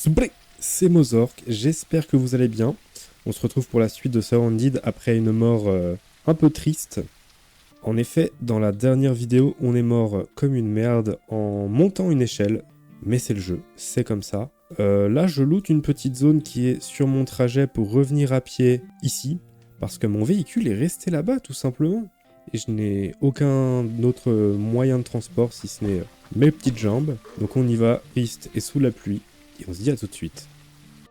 Sbré, c'est Mozork, j'espère que vous allez bien. On se retrouve pour la suite de Surrounded après une mort un peu triste. En effet, dans la dernière vidéo, on est mort comme une merde en montant une échelle, mais c'est le jeu, c'est comme ça. Là, je loot une petite zone qui est sur mon trajet pour revenir à pied ici, parce que mon véhicule est resté là-bas tout simplement. Et je n'ai aucun autre moyen de transport si ce n'est mes petites jambes. Donc on y va, triste et sous la pluie, et on se dit à tout de suite.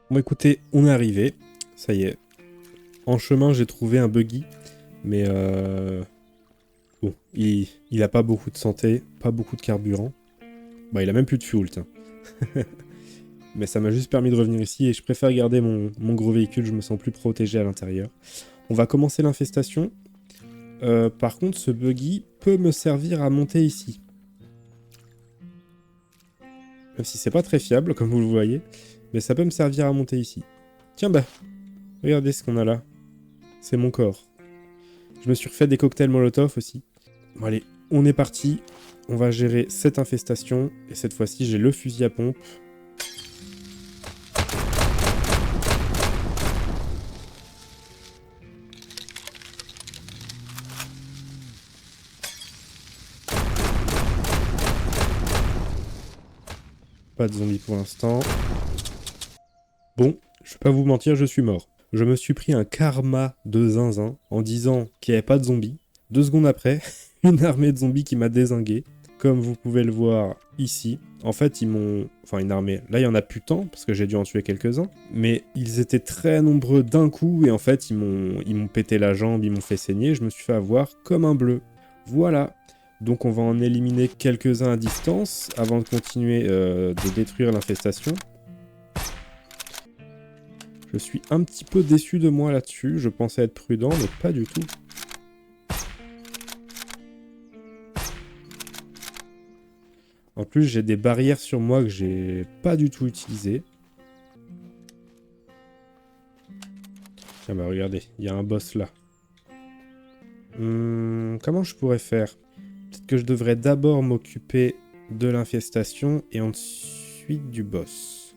Bon écoutez, on est arrivé, ça y est. En chemin, j'ai trouvé un buggy, mais bon, il a pas beaucoup de santé, pas beaucoup de carburant. Bah, il a même plus de fuel, tiens. Mais ça m'a juste permis de revenir ici et je préfère garder mon gros véhicule, je me sens plus protégé à l'intérieur. On va commencer l'infestation. Par contre, ce buggy peut me servir à monter ici. Même si c'est pas très fiable, comme vous le voyez, mais ça peut me servir à monter ici. Tiens bah, regardez ce qu'on a là. C'est mon corps. Je me suis refait des cocktails Molotov aussi. Bon allez, on est parti. On va gérer cette infestation. Et cette fois-ci, j'ai le fusil à pompe. Pas de zombies pour l'instant. Bon, je vais pas vous mentir, je suis mort. Je me suis pris un karma de zinzin en disant qu'il n'y avait pas de zombies. 2 secondes après, une armée de zombies qui m'a dézingué. Comme vous pouvez le voir ici. En fait, ils m'ont... Enfin, une armée. Là, il y en a plus tant, parce que j'ai dû en tuer quelques-uns. Mais ils étaient très nombreux d'un coup, et en fait, ils m'ont pété la jambe, ils m'ont fait saigner. Je me suis fait avoir comme un bleu. Voilà. Donc on va en éliminer quelques-uns à distance, avant de continuer de détruire l'infestation. Je suis un petit peu déçu de moi là-dessus, je pensais être prudent, mais pas du tout. En plus, j'ai des barrières sur moi que j'ai pas du tout utilisées. Tiens bah regardez, il y a un boss là. Comment je pourrais faire? Peut-être que je devrais d'abord m'occuper de l'infestation et ensuite du boss.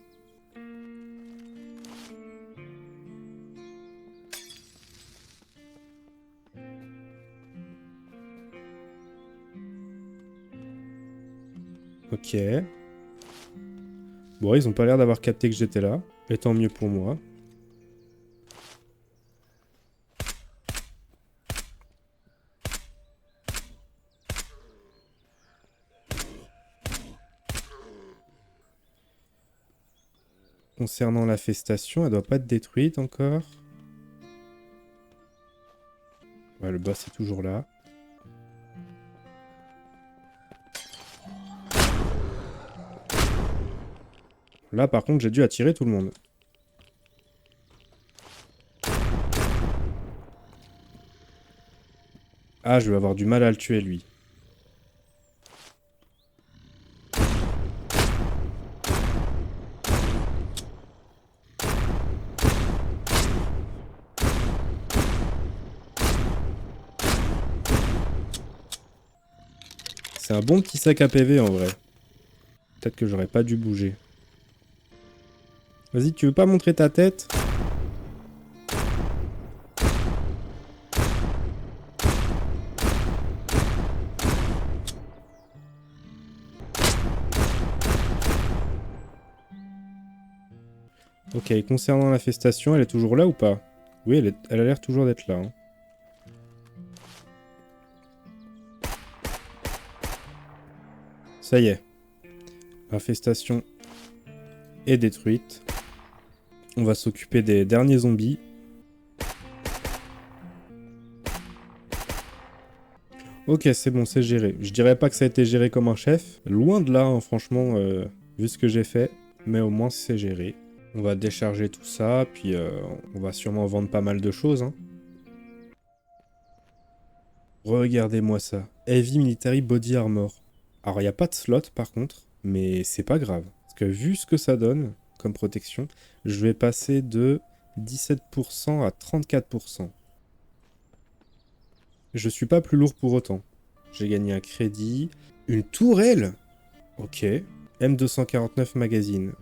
Ok. Bon, ils ont pas l'air d'avoir capté que j'étais là. Et tant mieux pour moi. Concernant l'infestation, elle doit pas être détruite encore. Ouais, le boss est toujours là. Là, par contre, j'ai dû attirer tout le monde. Ah, je vais avoir du mal à le tuer, lui. C'est un bon petit sac à PV, en vrai. Peut-être que j'aurais pas dû bouger. Vas-y, tu veux pas montrer ta tête? Ok, concernant l'infestation, elle est toujours là ou pas? Oui, elle a l'air toujours d'être là. Hein. Ça y est. L'infestation est détruite. On va s'occuper des derniers zombies. Ok, c'est bon, c'est géré. Je dirais pas que ça a été géré comme un chef. Loin de là, hein, franchement, vu ce que j'ai fait. Mais au moins, c'est géré. On va décharger tout ça, puis on va sûrement vendre pas mal de choses. Hein. Regardez-moi ça. Heavy Military Body Armor. Alors, il n'y a pas de slot, par contre, mais c'est pas grave. Parce que vu ce que ça donne comme protection, je vais passer de 17% à 34%. Je suis pas plus lourd pour autant. J'ai gagné un crédit. Une tourelle. Ok. M249 magazine.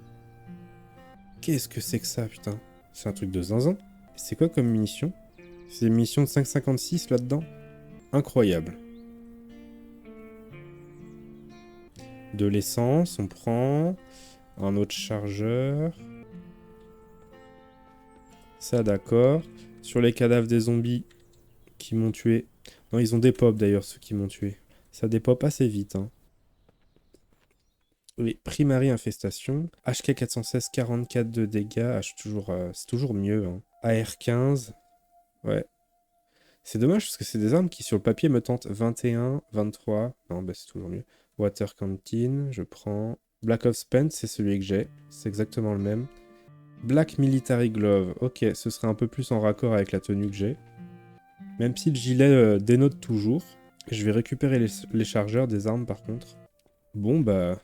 Qu'est-ce que c'est que ça, putain? C'est un truc de zinzin. C'est quoi comme munition? C'est des munitions de 5,56 là-dedans? Incroyable. De l'essence, on prend. Un autre chargeur. Ça, d'accord. Sur les cadavres des zombies qui m'ont tué. Non, ils ont des pop d'ailleurs, ceux qui m'ont tué. Ça dépop assez vite, hein. Oui, Primary Infestation. HK 416, 44 de dégâts. C'est toujours mieux, hein. AR15. Ouais. C'est dommage parce que c'est des armes qui sur le papier me tentent 21, 23. Non, bah c'est toujours mieux. Water Canteen, je prends. Black Ops Spent, c'est celui que j'ai. C'est exactement le même. Black Military Glove. Ok, ce serait un peu plus en raccord avec la tenue que j'ai. Même si le gilet dénote toujours. Je vais récupérer les chargeurs des armes par contre. Bon bah,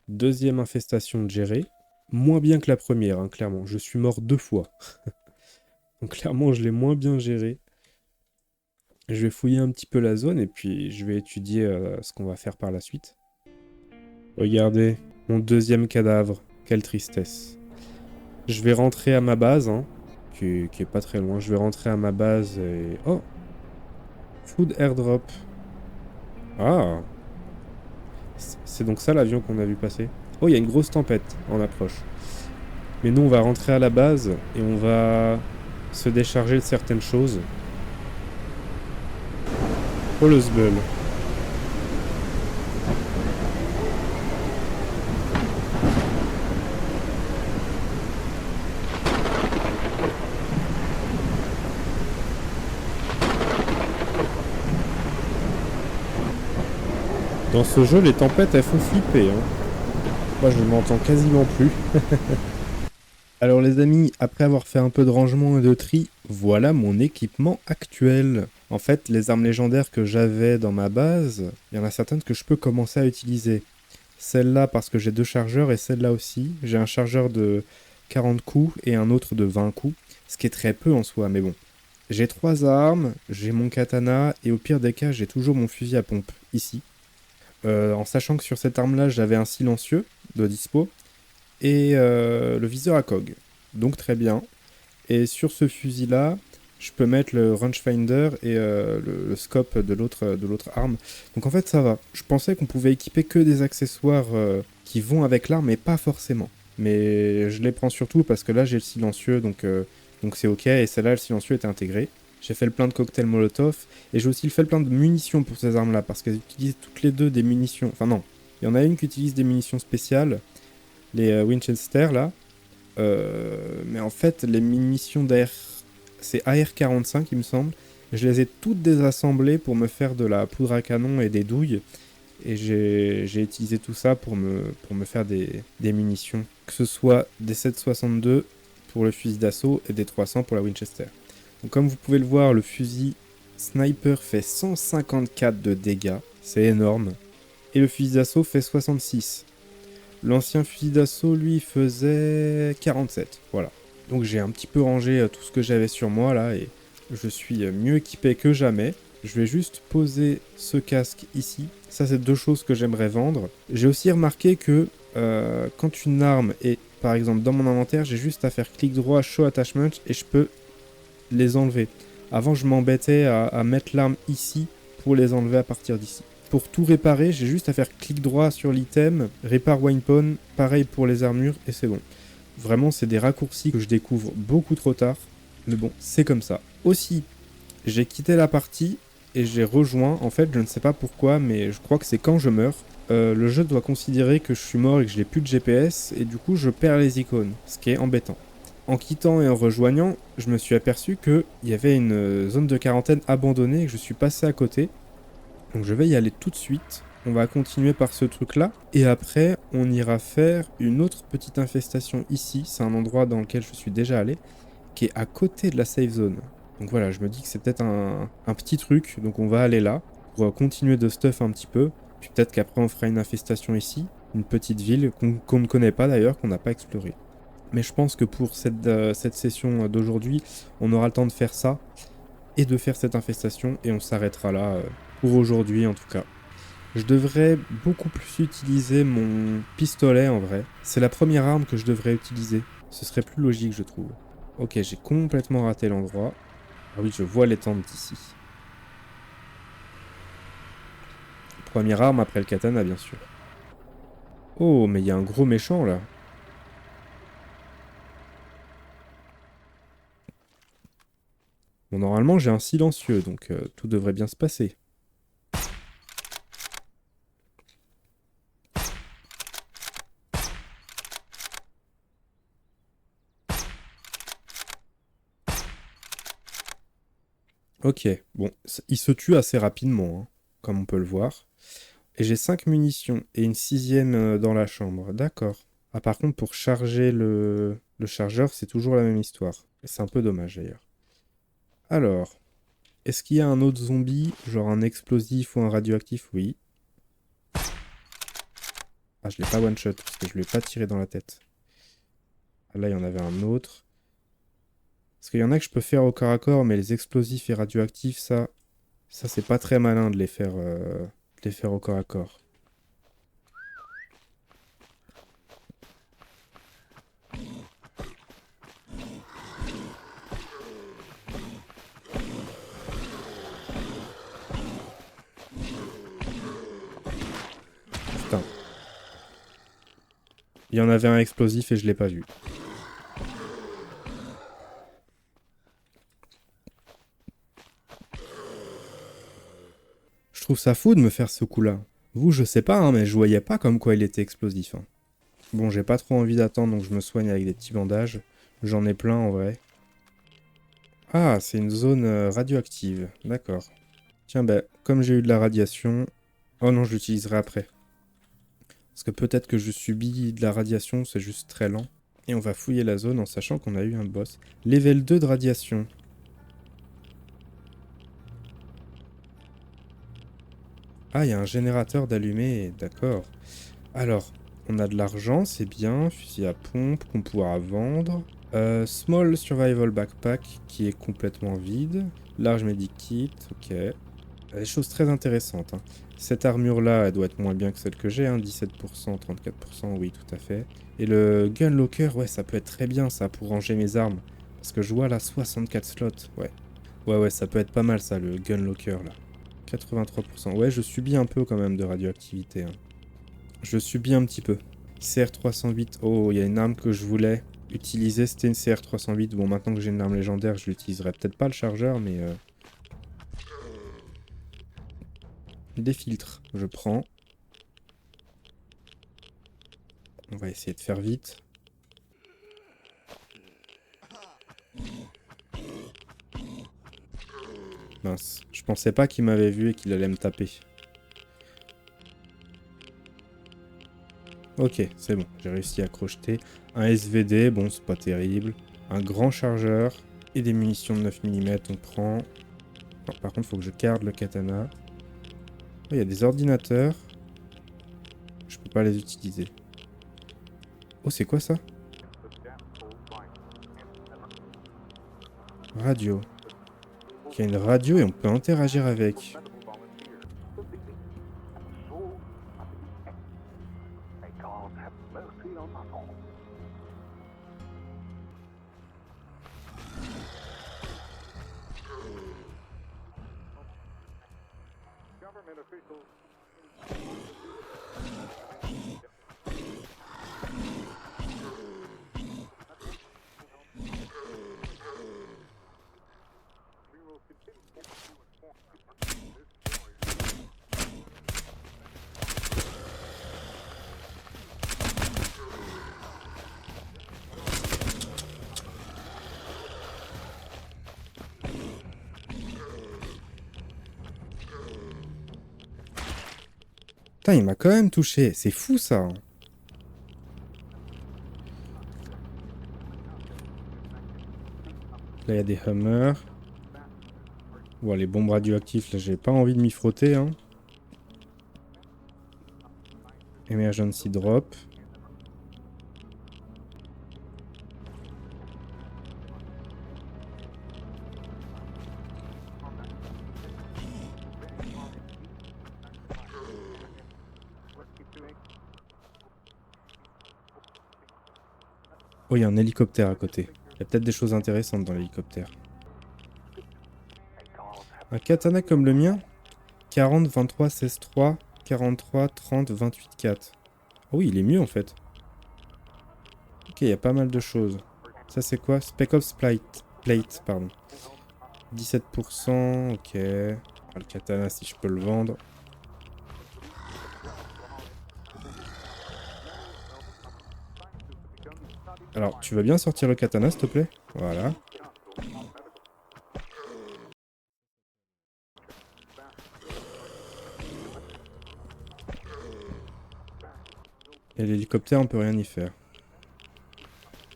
deuxième infestation gérée. Moins bien que la première, hein, clairement. Je suis mort 2 fois. Donc clairement, je l'ai moins bien géré. Je vais fouiller un petit peu la zone et puis je vais étudier ce qu'on va faire par la suite. Regardez, mon deuxième cadavre. Quelle tristesse. Je vais rentrer à ma base, hein, qui est pas très loin. Je vais rentrer à ma base et... Oh! Food airdrop. Ah! C'est donc ça l'avion qu'on a vu passer. Oh, il y a une grosse tempête en approche. Mais nous, on va rentrer à la base et on va se décharger de certaines choses. Oh, le zbeul. Dans ce jeu, les tempêtes, elles font flipper, hein. Moi, je m'entends quasiment plus. Alors les amis, après avoir fait un peu de rangement et de tri, voilà mon équipement actuel. En fait, les armes légendaires que j'avais dans ma base, il y en a certaines que je peux commencer à utiliser. Celle-là parce que j'ai 2 chargeurs et celle-là aussi. J'ai un chargeur de 40 coups et un autre de 20 coups, ce qui est très peu en soi, mais bon. J'ai 3 armes, j'ai mon katana et au pire des cas, j'ai toujours mon fusil à pompe, ici. En sachant que sur cette arme-là, j'avais un silencieux de dispo et le viseur à cog. Donc très bien. Et sur ce fusil-là, je peux mettre le rangefinder et le scope de l'autre arme. Donc en fait, ça va. Je pensais qu'on pouvait équiper que des accessoires qui vont avec l'arme, mais pas forcément. Mais je les prends surtout parce que là, j'ai le silencieux, donc c'est ok. Et celle-là, le silencieux est intégré. J'ai fait le plein de cocktails Molotov. Et j'ai aussi fait le plein de munitions pour ces armes-là, parce qu'elles utilisent toutes les deux des munitions... Enfin non, il y en a une qui utilise des munitions spéciales, les Winchester, là. Mais en fait, les munitions d'AR... C'est AR-45, il me semble. Je les ai toutes désassemblées pour me faire de la poudre à canon et des douilles. Et j'ai utilisé tout ça pour me faire des munitions. Que ce soit des 7,62 pour le fusil d'assaut et des 300 pour la Winchester. Donc comme vous pouvez le voir, le fusil sniper fait 154 de dégâts. C'est énorme. Et le fusil d'assaut fait 66. L'ancien fusil d'assaut, lui, faisait 47. Voilà. Donc j'ai un petit peu rangé tout ce que j'avais sur moi, là, et je suis mieux équipé que jamais. Je vais juste poser ce casque ici. Ça, c'est 2 choses que j'aimerais vendre. J'ai aussi remarqué que quand une arme est, par exemple, dans mon inventaire, j'ai juste à faire clic droit, show attachment, et je peux les enlever. Avant, je m'embêtais à mettre l'arme ici pour les enlever à partir d'ici. Pour tout réparer, j'ai juste à faire clic droit sur l'item, répare weapon, pareil pour les armures, et c'est bon. Vraiment, c'est des raccourcis que je découvre beaucoup trop tard, mais bon, c'est comme ça. Aussi, j'ai quitté la partie et j'ai rejoint, en fait, je ne sais pas pourquoi, mais je crois que c'est quand je meurs. Le jeu doit considérer que je suis mort et que je n'ai plus de GPS, et du coup, je perds les icônes, ce qui est embêtant. En quittant et en rejoignant, je me suis aperçu qu'il y avait une zone de quarantaine abandonnée et que je suis passé à côté. Donc je vais y aller tout de suite. On va continuer par ce truc-là. Et après, on ira faire une autre petite infestation ici. C'est un endroit dans lequel je suis déjà allé, qui est à côté de la safe zone. Donc voilà, je me dis que c'est peut-être un petit truc. Donc on va aller là pour continuer de stuff un petit peu. Puis peut-être qu'après on fera une infestation ici. Une petite ville qu'on ne connaît pas d'ailleurs, qu'on n'a pas explorée. Mais je pense que pour cette session d'aujourd'hui, on aura le temps de faire ça et de faire cette infestation et on s'arrêtera là pour aujourd'hui en tout cas. Je devrais beaucoup plus utiliser mon pistolet en vrai. C'est la première arme que je devrais utiliser. Ce serait plus logique, je trouve. Ok, j'ai complètement raté l'endroit. Ah oui, je vois les tentes d'ici. Première arme après le katana, bien sûr. Oh, mais il y a un gros méchant là. Bon, normalement, j'ai un silencieux, donc tout devrait bien se passer. Ok, bon, il se tue assez rapidement, hein, comme on peut le voir. Et j'ai 5 munitions et une sixième dans la chambre, d'accord. Ah, par contre, pour charger le chargeur, c'est toujours la même histoire. Et c'est un peu dommage d'ailleurs. Alors, est-ce qu'il y a un autre zombie, genre un explosif ou un radioactif? Oui. Ah, je l'ai pas one-shot, parce que je lui ai pas tiré dans la tête. Ah, là, il y en avait un autre. Parce qu'il y en a que je peux faire au corps à corps, mais les explosifs et radioactifs, ça c'est pas très malin de les faire au corps à corps. Putain. Il y en avait un explosif et je l'ai pas vu. Je trouve ça fou de me faire ce coup-là. Vous, je sais pas, hein, mais je voyais pas comme quoi il était explosif. Hein. Bon, j'ai pas trop envie d'attendre, donc je me soigne avec des petits bandages. J'en ai plein en vrai. Ah, c'est une zone radioactive. D'accord. Tiens, bah, comme j'ai eu de la radiation... Oh non, je l'utiliserai après. Parce que peut-être que je subis de la radiation, c'est juste très lent. Et on va fouiller la zone en sachant qu'on a eu un boss. Level 2 de radiation. Ah, il y a un générateur d'allumés, d'accord. Alors, on a de l'argent, c'est bien. Fusil à pompe qu'on pourra vendre. Small Survival Backpack qui est complètement vide. Large Medikit, ok. Des choses très intéressantes. Hein. Cette armure-là, elle doit être moins bien que celle que j'ai. Hein. 17%, 34%, oui, tout à fait. Et le Gun Locker, ouais, ça peut être très bien ça pour ranger mes armes. Parce que je vois là 64 slots, ouais. Ouais, ça peut être pas mal ça, le Gun Locker là. 83%. Ouais, je subis un peu quand même de radioactivité. Hein. Je subis un petit peu. CR308. Oh, il y a une arme que je voulais utiliser. C'était une CR308. Bon, maintenant que j'ai une arme légendaire, je l'utiliserai peut-être pas le chargeur, mais... Des filtres, je prends. On va essayer de faire vite. Mince, je pensais pas qu'il m'avait vu et qu'il allait me taper. Ok, c'est bon, j'ai réussi à crocheter. Un SVD, bon, c'est pas terrible. Un grand chargeur et des munitions de 9 mm, on prend. Non, par contre, faut que je garde le katana. Oh, il y a des ordinateurs. Je peux pas les utiliser. Oh, c'est quoi ça? Radio. Il y a une radio et on peut interagir avec. Putain, il m'a quand même touché. C'est fou ça. Hein. Là, il y a des Hummers. Bon, les bombes radioactives, là, j'ai pas envie de m'y frotter. Hein. Emergency drop. Oh, il y a un hélicoptère à côté. Il y a peut-être des choses intéressantes dans l'hélicoptère. Un katana comme le mien? 40, 23, 16, 3, 43, 30, 28, 4. Oh oui, il est mieux en fait. Ok, il y a pas mal de choses. Ça c'est quoi? Spec Ops Plate, pardon. 17%, ok. Ah, le katana si je peux le vendre. Alors, tu veux bien sortir le katana s'il te plaît? Voilà. Et l'hélicoptère, on peut rien y faire.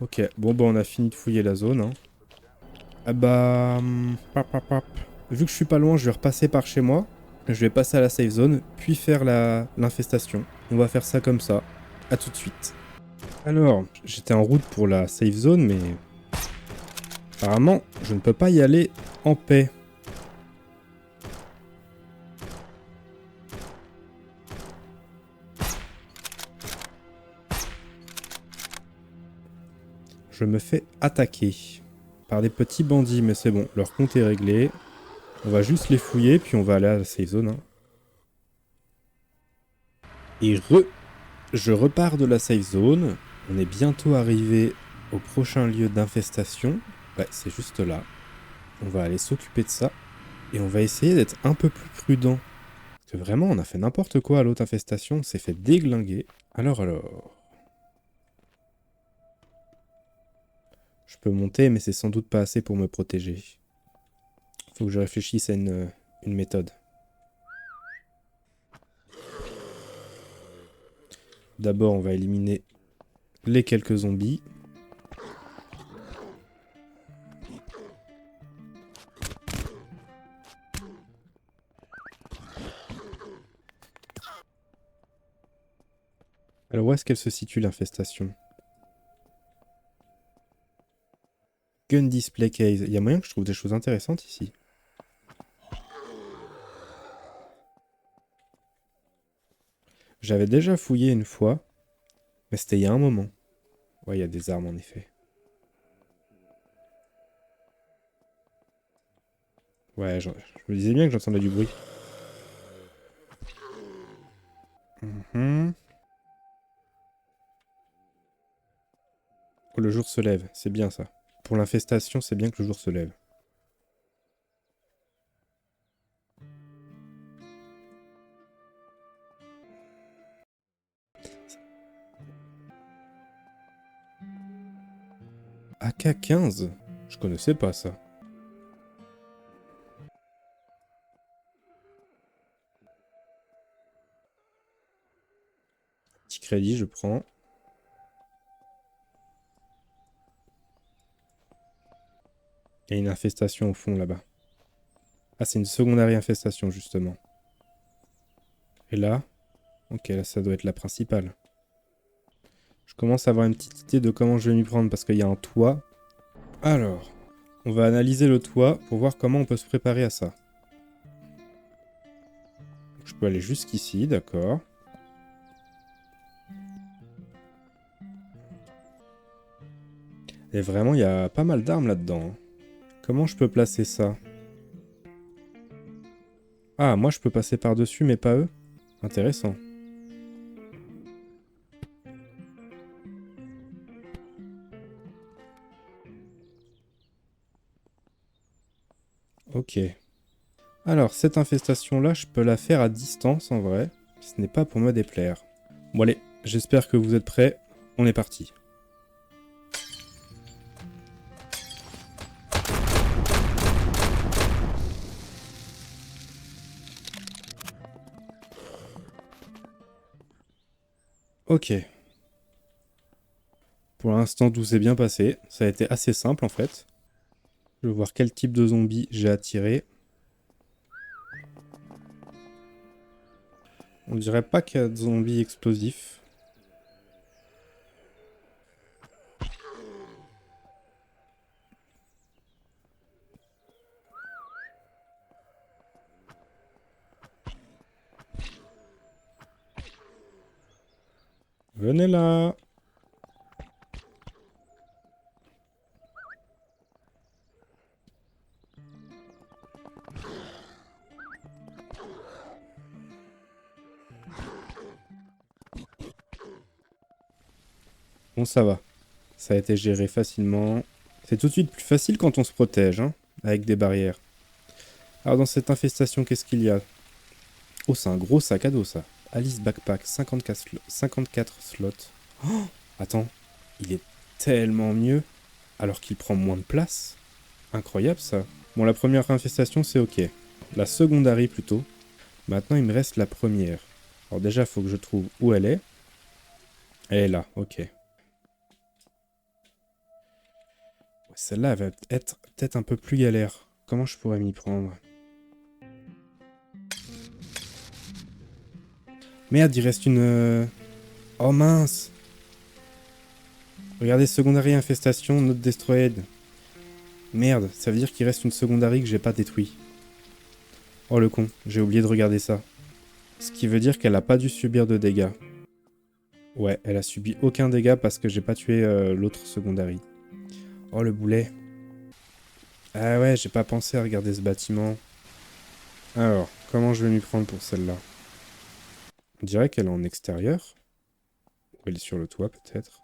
Ok, bon bah on a fini de fouiller la zone. Hein. Ah bah... pap, pap, pap. Vu que je suis pas loin, je vais repasser par chez moi. Je vais passer à la safe zone, puis faire l'infestation. On va faire ça comme ça. À tout de suite. Alors, j'étais en route pour la safe zone, mais... apparemment, je ne peux pas y aller en paix. Je me fais attaquer par des petits bandits, mais c'est bon, leur compte est réglé. On va juste les fouiller, puis on va aller à la safe zone. Hein. Et je repars de la safe zone. On est bientôt arrivé au prochain lieu d'infestation. Ouais, c'est juste là. On va aller s'occuper de ça. Et on va essayer d'être un peu plus prudent. Parce que vraiment, on a fait n'importe quoi à l'autre infestation. On s'est fait déglinguer. Alors. Je peux monter, mais c'est sans doute pas assez pour me protéger. Faut que je réfléchisse à une méthode. D'abord, on va éliminer les quelques zombies. Alors, où est-ce qu'elle se situe, l'infestation? Gun display case. Il y a moyen que je trouve des choses intéressantes ici. J'avais déjà fouillé une fois, mais c'était il y a un moment. Ouais, il y a des armes en effet. Ouais, je me disais bien que j'entendais du bruit. Mhm. Oh, le jour se lève, c'est bien ça. Pour l'infestation, c'est bien que le jour se lève. AK-15? Je connaissais pas ça. Petit crédit, je prends. Il y a une infestation au fond là-bas. Ah, c'est une secondaire infestation justement. Et là? Ok, là ça doit être la principale. Je commence à avoir une petite idée de comment je vais m'y prendre parce qu'il y a un toit. Alors, on va analyser le toit pour voir comment on peut se préparer à ça. Je peux aller jusqu'ici, d'accord. Et vraiment, il y a pas mal d'armes là-dedans. Hein. Comment je peux placer ça? Ah, moi je peux passer par-dessus, mais pas eux? Intéressant. Ok. Alors, cette infestation-là, je peux la faire à distance en vrai. Ce n'est pas pour me déplaire. Bon allez, j'espère que vous êtes prêts. On est parti. Ok. Pour l'instant, tout s'est bien passé. Ça a été assez simple en fait. Je vais voir quel type de zombie j'ai attiré. On dirait pas qu'il y a de zombies explosifs. Venez là. Bon, ça va. Ça a été géré facilement. C'est tout de suite plus facile quand on se protège, hein, avec des barrières. Alors dans cette infestation, qu'est-ce qu'il y a? Oh, c'est un gros sac à dos, ça. Alice Backpack, 54 slots. Oh, attends, il est tellement mieux, alors qu'il prend moins de place. Incroyable, ça. Bon, la première infestation, c'est ok. La secondary, plutôt. Maintenant, il me reste la première. Alors déjà, il faut que je trouve où elle est. Elle est là, ok. Ouais, celle-là, elle va être peut-être un peu plus galère. Comment je pourrais m'y prendre? Merde, il reste une... Oh mince! Regardez, secondary infestation, not destroyed. Merde, ça veut dire qu'il reste une secondary que j'ai pas détruit. Oh le con, j'ai oublié de regarder ça. Ce qui veut dire qu'elle a pas dû subir de dégâts. Ouais, elle a subi aucun dégât parce que j'ai pas tué l'autre secondary. Oh le boulet. Ah ouais, j'ai pas pensé à regarder ce bâtiment. Alors, comment je vais m'y prendre pour celle-là? On dirait qu'elle est en extérieur. Ou elle est sur le toit peut-être.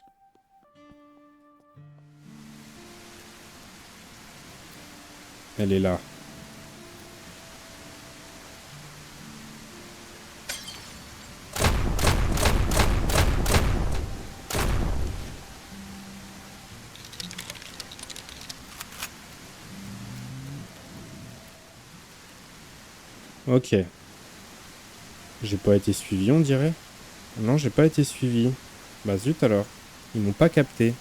Elle est là. Ok. J'ai pas été suivi, on dirait. Non, j'ai pas été suivi. Bah zut alors. Ils m'ont pas capté.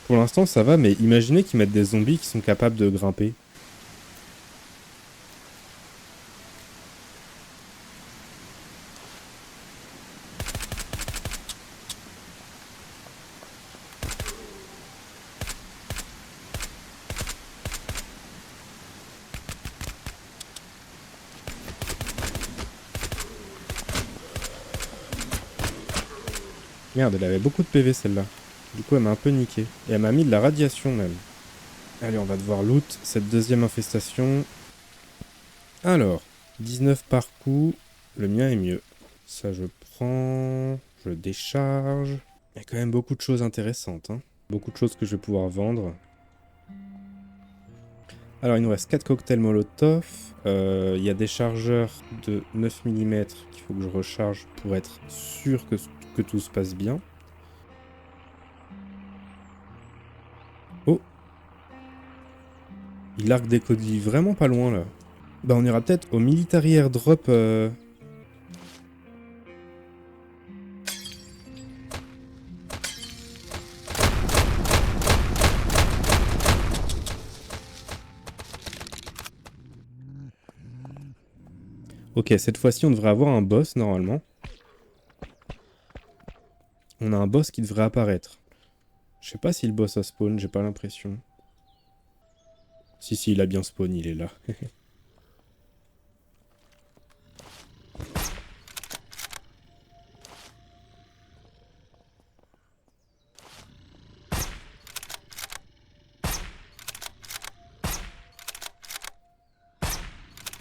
Pour l'instant, ça va, mais imaginez qu'ils mettent des zombies qui sont capables de grimper. Merde, elle avait beaucoup de PV celle-là. Du coup, elle m'a un peu niqué. Et elle m'a mis de la radiation même. Allez, on va devoir loot cette deuxième infestation. Alors, 19 par coup. Le mien est mieux. Ça, je prends. Je décharge. Il y a quand même beaucoup de choses intéressantes, hein. Beaucoup de choses que je vais pouvoir vendre. Alors, il nous reste 4 cocktails Molotov. Il y a des chargeurs de 9 mm qu'il faut que je recharge pour être sûr que tout se passe bien. Oh! Il largue des colis vraiment pas loin, là. Bah, on ira peut-être au Military Airdrop. Ok, cette fois-ci, on devrait avoir un boss, normalement. On a un boss qui devrait apparaître. Je sais pas si le boss a spawn, j'ai pas l'impression. Si, il a bien spawn, il est là.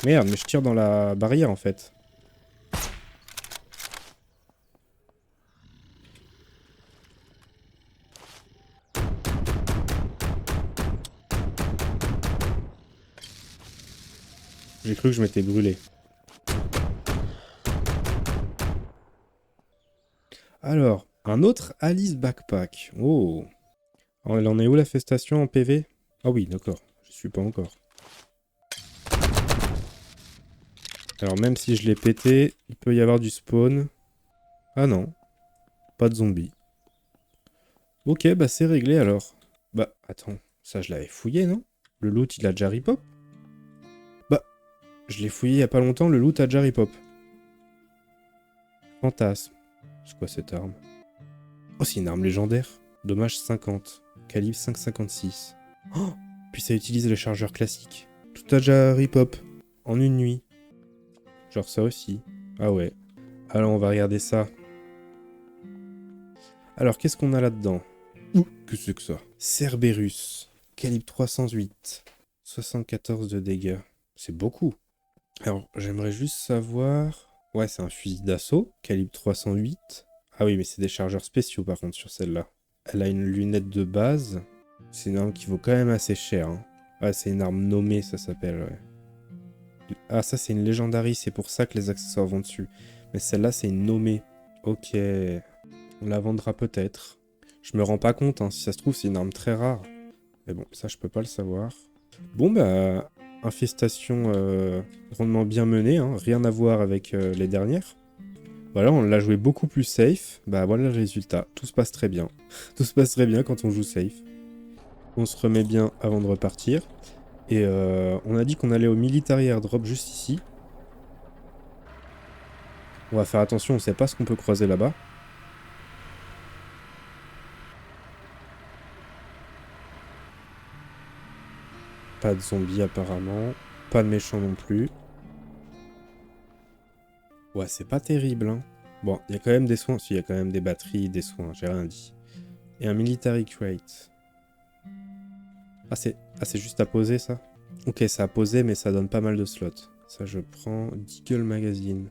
Merde, mais je tire dans la barrière, en fait. J'ai cru que je m'étais brûlé. Alors, un autre Alice Backpack. Oh. Oh, elle en est où la festation en PV? Ah oui, d'accord. Je suis pas encore. Alors même si je l'ai pété, il peut y avoir du spawn. Ah non, pas de zombies. Ok, bah c'est réglé alors. Bah attends, ça je l'avais fouillé, non? Le loot il a déjà repop? Bah, je l'ai fouillé il y a pas longtemps, le loot a déjà repop. Fantasme. C'est quoi cette arme? Oh, c'est une arme légendaire. Dommage 50. Calibre 5,56. Oh, puis ça utilise le chargeur classique. Tout a déjà repop. En une nuit. Genre ça aussi. Ah ouais. Alors on va regarder ça. Alors qu'est-ce qu'on a là-dedans? Ouh, que c'est que ça? Cerberus. Calibre 308. 74 de dégâts. C'est beaucoup. Alors, j'aimerais juste savoir... Ouais, c'est un fusil d'assaut, calibre 308. Ah oui, mais c'est des chargeurs spéciaux par contre sur celle-là. Elle a une lunette de base. C'est une arme qui vaut quand même assez cher. Hein. Ouais, c'est une arme nommée, ça s'appelle, ouais. Ah, ça c'est une Legendary, c'est pour ça que les accessoires vont dessus. Mais celle-là, c'est une nommée. Ok. On la vendra peut-être. Je me rends pas compte, hein. Si ça se trouve, c'est une arme très rare. Mais bon, ça, je peux pas le savoir. Bon, bah... Infestation rondement bien menée, hein. Rien à voir avec les dernières. Voilà, on l'a joué beaucoup plus safe. Bah voilà le résultat. Tout se passe très bien. Tout se passe très bien quand on joue safe. On se remet bien avant de repartir. Et on a dit qu'on allait au military airdrop juste ici. On va faire attention, on sait pas ce qu'on peut croiser là-bas. Pas de zombies apparemment. Pas de méchants non plus. Ouais, c'est pas terrible, hein. Bon, il y a quand même des soins. Si, il y a quand même des batteries, des soins, j'ai rien dit. Et un military crate. Ah, c'est juste à poser, ça? Ok, ça a posé, mais ça donne pas mal de slots. Ça, je prends Deagle Magazine.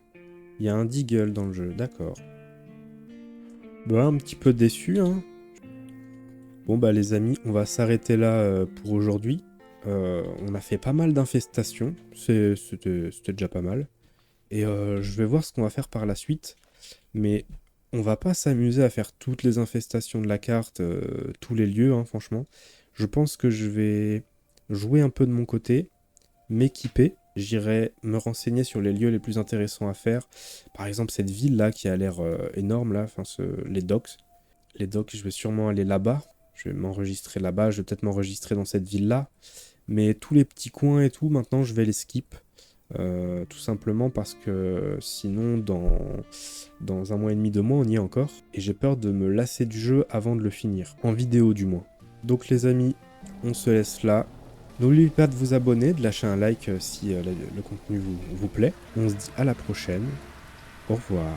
Il y a un Deagle dans le jeu, d'accord. Bah, un petit peu déçu, hein. Bon, bah, les amis, on va s'arrêter là pour aujourd'hui. On a fait pas mal d'infestations. C'était déjà pas mal. Et je vais voir ce qu'on va faire par la suite. Mais on va pas s'amuser à faire toutes les infestations de la carte, tous les lieux, hein, franchement. Je pense que je vais jouer un peu de mon côté, m'équiper. J'irai me renseigner sur les lieux les plus intéressants à faire. Par exemple, cette ville-là qui a l'air énorme, là, enfin, les docks. Les docks, je vais sûrement aller là-bas. Je vais m'enregistrer là-bas, je vais peut-être m'enregistrer dans cette ville-là. Mais tous les petits coins et tout, maintenant, je vais les skip. Tout simplement parce que sinon dans un mois et demi, 2 mois, on y est encore. Et j'ai peur de me lasser du jeu avant de le finir, en vidéo du moins. Donc les amis, on se laisse là. N'oubliez pas de vous abonner, de lâcher un like si le contenu vous plaît. On se dit à la prochaine. Au revoir.